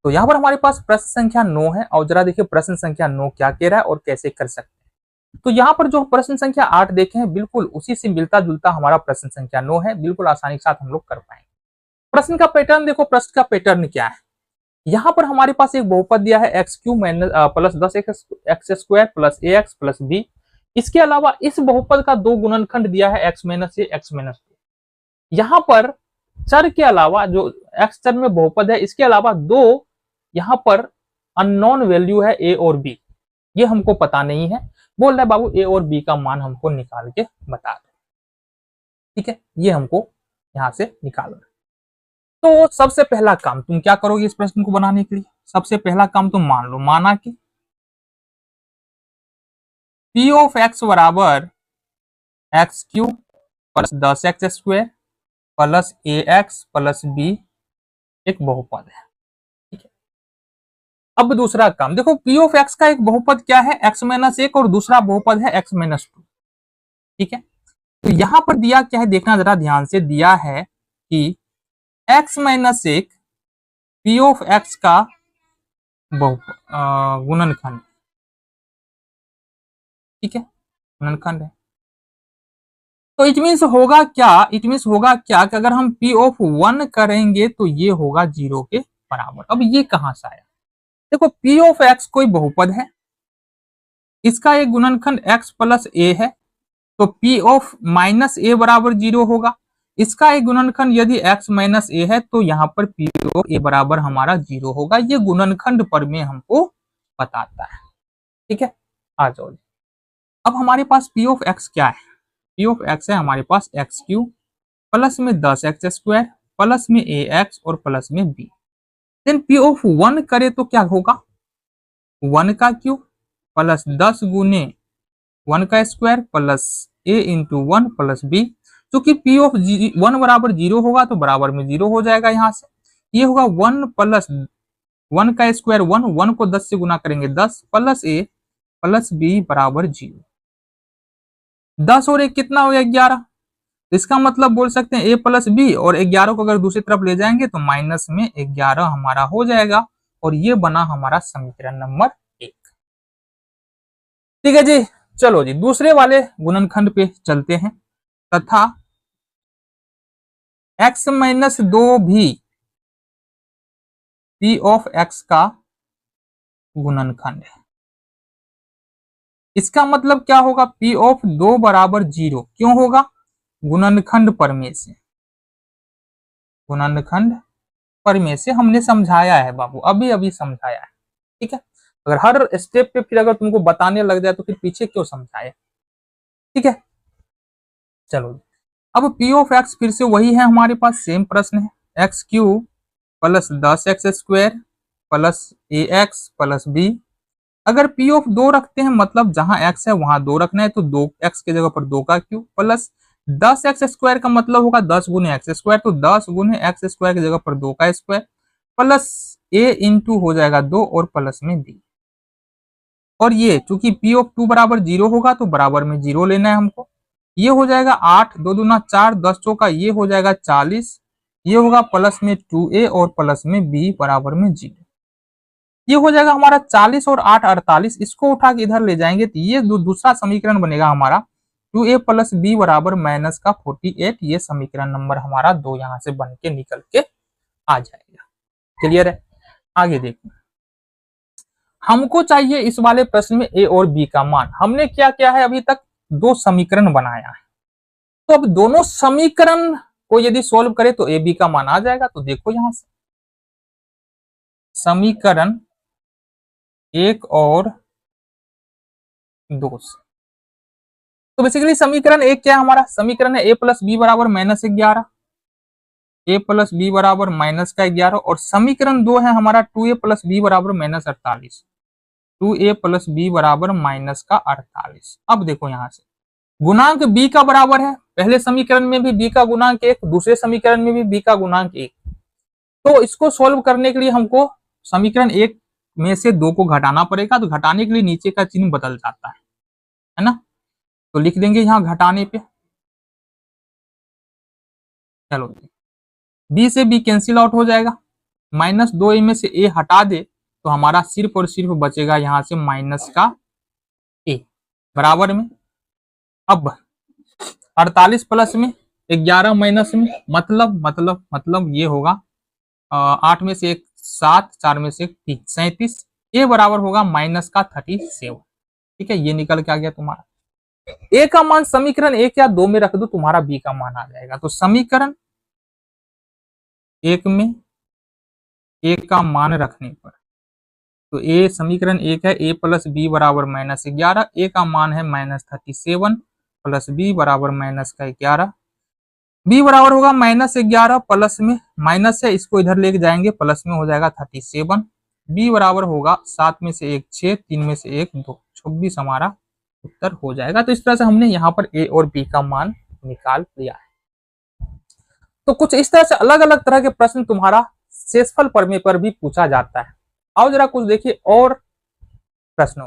तो यहाँ पर हमारे पास प्रश्न संख्या 9 है और जरा देखिए प्रश्न संख्या 9 क्या कह रहा है और कैसे कर सकते हैं। तो यहाँ पर जो प्रश्न संख्या 8 देखे हैं बिल्कुल उसी से मिलता जुलता हमारा प्रश्न संख्या 9 है, बिल्कुल आसानी के साथ हम लोग कर पाएंगे। प्रश्न का पैटर्न देखो, प्रश्न का पैटर्न क्या है। यहाँ पर हमारे पास एक बहुपद दिया है X cube minus plus 10 X square plus A X plus B. इसके अलावा इस बहुपद का दो गुणनखंड दिया है X minus A X minus B. यहाँ पर चर के अलावा जो एक्स चर में बहुपद है इसके अलावा दो यहाँ पर अननोन वैल्यू है ए और बी, ये हमको पता नहीं है। बोल रहा है बाबू ए और बी का मान हमको निकाल के बता दो। ठीक है, ये हमको यहां से निकालना। तो सबसे पहला काम तुम क्या करोगे इस प्रश्न को बनाने के लिए, सबसे पहला काम तुम मान लो, माना कि पी ऑफ एक्स बराबर X cube plus 10 X square plus A X plus B एक बहुपद है। ठीक है, अब दूसरा काम देखो, पी ऑफ एक्स का एक बहुपद क्या है एक्स माइनस एक और दूसरा बहुपद है एक्स माइनस टू। ठीक है, तो यहां पर दिया क्या है देखना जरा ध्यान से, दिया है कि एक्स माइनस एक पी ऑफ एक्स का गुणनखंड। ठीक है, गुणनखंड है। तो इट मीन्स होगा क्या, इट मीन्स होगा क्या कि अगर हम पी ऑफ 1 करेंगे तो ये होगा 0 के बराबर। अब ये कहां से आया, देखो पी ऑफ एक्स कोई बहुपद है, इसका एक गुणनखंड एक्स प्लस ए है, तो पी ऑफ माइनस ए बराबर 0 होगा। इसका एक गुणनखंड यदि x माइनस ए है तो यहाँ पर पी ऑफ ए बराबर हमारा 0 होगा। ये गुणनखंड पर में हमको बताता है। ठीक है, आ जाओ। अब हमारे पास पी ऑफ एक्स क्या है, पी ऑफ एक्स है हमारे पास एक्स क्यू प्लस में 10 एक्स स्क्वायर प्लस में ए एक्स और प्लस में बी। देन पी ऑफ 1 करे तो क्या होगा, 1 का क्यू प्लस 10 गुने 1 का स्क्वायर प्लस ए इंटू 1 प्लस बी। क्योंकि पी ऑफ 1 बराबर 0 होगा तो बराबर में 0 हो जाएगा। यहां से ये होगा 1 प्लस 1 का स्क्वायर 1, 1 को 10 से गुना करेंगे 10 प्लस ए प्लस बी बराबर 0। 10 और 1 कितना हो गया 11। इसका मतलब बोल सकते हैं ए प्लस बी, और 11 को अगर दूसरी तरफ ले जाएंगे तो माइनस में 11 हमारा हो जाएगा, और ये बना हमारा समीकरण नंबर 1। ठीक है जी, चलो जी दूसरे वाले गुणनखंड पे चलते हैं। तथा x माइनस 2 भी पी ऑफ एक्स का गुणनखंड है। इसका मतलब क्या होगा, पी ऑफ 2 बराबर 0 क्यों होगा, गुणनखंड पर में से, गुणनखंड पर में से हमने समझाया है बाबू, अभी अभी समझाया है। ठीक है, अगर हर स्टेप पे फिर अगर तुमको बताने लग जाए तो फिर पीछे क्यों समझाए। ठीक है, चलो अब पी ऑफ एक्स फिर से वही है हमारे पास, सेम प्रश्न है, X cube plus 10 X square plus A X plus B. अगर पी ऑफ 2 रखते हैं मतलब जहां x है वहां 2 रखना है, तो 2x की जगह पर 2 का क्यू प्लस 10 एक्स स्क्वायर का मतलब होगा 10 गुने एक्स स्क्वायर, तो 10 गुने एक्स स्क्वायर की जगह पर 2 का स्क्वायर प्लस ए इंटू हो जाएगा 2 और प्लस में बी। और ये चूंकि पी ऑफ 2 बराबर 0 होगा तो बराबर में 0 लेना है हमको। ये हो जाएगा 8 2 दूना 4 10 चौका ये हो जाएगा 40, ये होगा प्लस में 2a और प्लस में b बराबर में 0। ये हो जाएगा हमारा 40 और 8 48, इसको उठा के इधर ले जाएंगे तो ये दूसरा समीकरण बनेगा हमारा 2a प्लस बी बराबर माइनस का 48। ये समीकरण नंबर हमारा 2 यहाँ से बन के निकल के आ जाएगा। क्लियर है, आगे देखो, हमको चाहिए इस वाले प्रश्न में a और b का मान। हमने क्या किया है, अभी तक 2 समीकरण बनाया है, तो अब दोनों समीकरण को यदि सोल्व करे तो ए बी का मान आ जाएगा। तो देखो यहां से समीकरण 1 और 2 से, तो बेसिकली समीकरण 1 क्या है हमारा, समीकरण है ए प्लस बी बराबर माइनस 11, ए प्लस बी बराबर माइनस का 11, और समीकरण 2 है हमारा 2a प्लस बी बराबर माइनस 48, 2a प्लस बी बराबर माइनस का 48। अब देखो यहां से गुणांक b का बराबर है, पहले समीकरण में भी b का गुणांक 1, दूसरे समीकरण में भी b का गुणांक 1। तो इसको सोल्व करने के लिए हमको समीकरण 1 में से 2 को घटाना पड़ेगा, तो घटाने के लिए नीचे का चिन्ह बदल जाता है ना। तो लिख देंगे यहां घटाने पे, चलो b से b कैंसिल आउट हो जाएगा, -2a में से a हटा दे तो हमारा सिर्फ और सिर्फ बचेगा यहाँ से माइनस का a बराबर में। अब 48 प्लस में 11 माइनस में मतलब ये होगा 8 में से 1 7, 4 में से 1 3, 37। a बराबर होगा माइनस का 37। ठीक है, ये निकल के आ गया तुम्हारा। a का मान समीकरण 1 या 2 में रख दो, तुम्हारा b का मान आ जाएगा। तो समीकरण 1 में a का मान रखने पर, तो a समीकरण 1 है, a प्लस बी बराबर -11, a का मान है -37 प्लस b बराबर -11, b बराबर होगा -11 प्लस में माइनस है, इसको इधर लेके जाएंगे प्लस में हो जाएगा 37, b बराबर होगा 7 में से 1 6, 3 में से 1 2, 26 हमारा उत्तर हो जाएगा। तो इस तरह से हमने यहाँ पर a और b का मान निकाल लिया है। तो कुछ इस तरह से अलग अलग तरह के प्रश्न तुम्हारा शेषफल प्रमेय पर भी पूछा जाता है। आओ जरा कुछ देखिए और प्रश्नों।